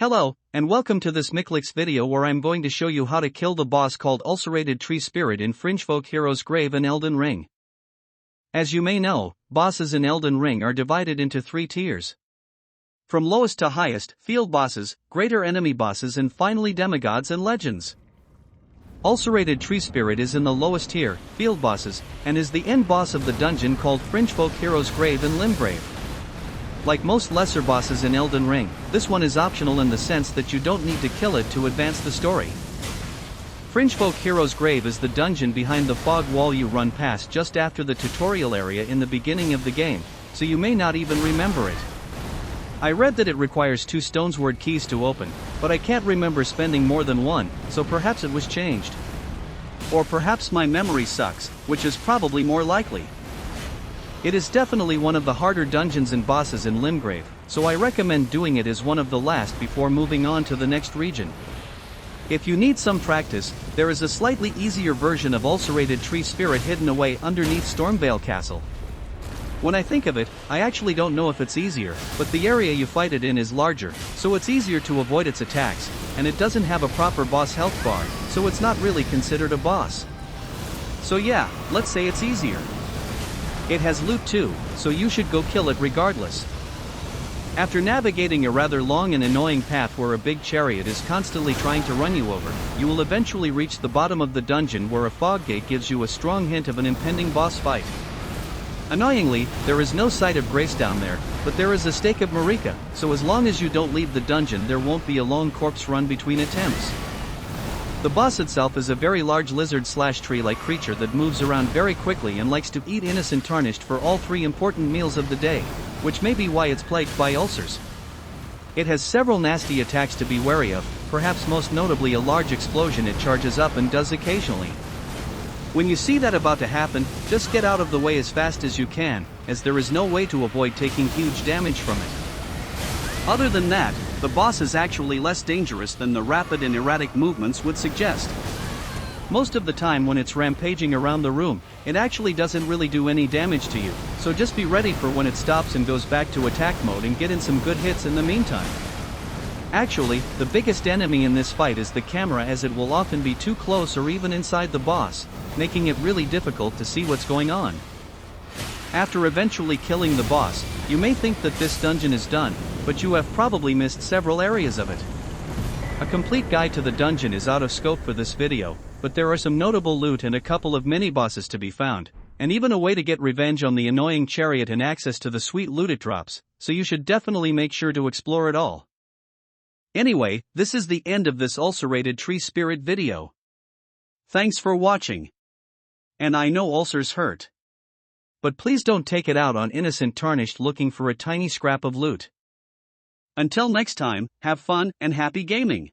Hello, and welcome to this Micklix video where I'm going to show you how to kill the boss called Ulcerated Tree Spirit in Fringefolk Hero's Grave in Elden Ring. As you may know, bosses in Elden Ring are divided into 3 tiers. From lowest to highest, field bosses, greater enemy bosses and finally demigods and legends. Ulcerated Tree Spirit is in the lowest tier, field bosses, and is the end boss of the dungeon called Fringefolk Hero's Grave in Limgrave. Like most lesser bosses in Elden Ring, this one is optional in the sense that you don't need to kill it to advance the story. Fringefolk Hero's Grave is the dungeon behind the fog wall you run past just after the tutorial area in the beginning of the game, so you may not even remember it. I read that it requires 2 Stonesword keys to open, but I can't remember spending more than one, so perhaps it was changed. Or perhaps my memory sucks, which is probably more likely. It is definitely one of the harder dungeons and bosses in Limgrave, so I recommend doing it as one of the last before moving on to the next region. If you need some practice, there is a slightly easier version of Ulcerated Tree Spirit hidden away underneath Stormvale Castle. When I think of it, I actually don't know if it's easier, but the area you fight it in is larger, so it's easier to avoid its attacks, and it doesn't have a proper boss health bar, so it's not really considered a boss. So yeah, let's say it's easier. It has loot too, so you should go kill it regardless. After navigating a rather long and annoying path where a big chariot is constantly trying to run you over, you will eventually reach the bottom of the dungeon where a fog gate gives you a strong hint of an impending boss fight. Annoyingly, there is no sight of Grace down there, but there is a stake of Marika, so as long as you don't leave the dungeon there won't be a lone corpse run between attempts. The boss itself is a very large lizard-slash-tree-like creature that moves around very quickly and likes to eat innocent tarnished for all 3 important meals of the day, which may be why it's plagued by ulcers. It has several nasty attacks to be wary of, perhaps most notably a large explosion it charges up and does occasionally. When you see that about to happen, just get out of the way as fast as you can, as there is no way to avoid taking huge damage from it. Other than that, the boss is actually less dangerous than the rapid and erratic movements would suggest. Most of the time when it's rampaging around the room, it actually doesn't really do any damage to you, so just be ready for when it stops and goes back to attack mode and get in some good hits in the meantime. Actually, the biggest enemy in this fight is the camera, as it will often be too close or even inside the boss, making it really difficult to see what's going on. After eventually killing the boss, you may think that this dungeon is done, but you have probably missed several areas of it. A complete guide to the dungeon is out of scope for this video, but there are some notable loot and a couple of mini-bosses to be found, and even a way to get revenge on the annoying chariot and access to the sweet loot it drops, so you should definitely make sure to explore it all. Anyway, this is the end of this Ulcerated Tree Spirit video. Thanks for watching. And I know ulcers hurt. But please don't take it out on innocent tarnished looking for a tiny scrap of loot. Until next time, have fun and happy gaming!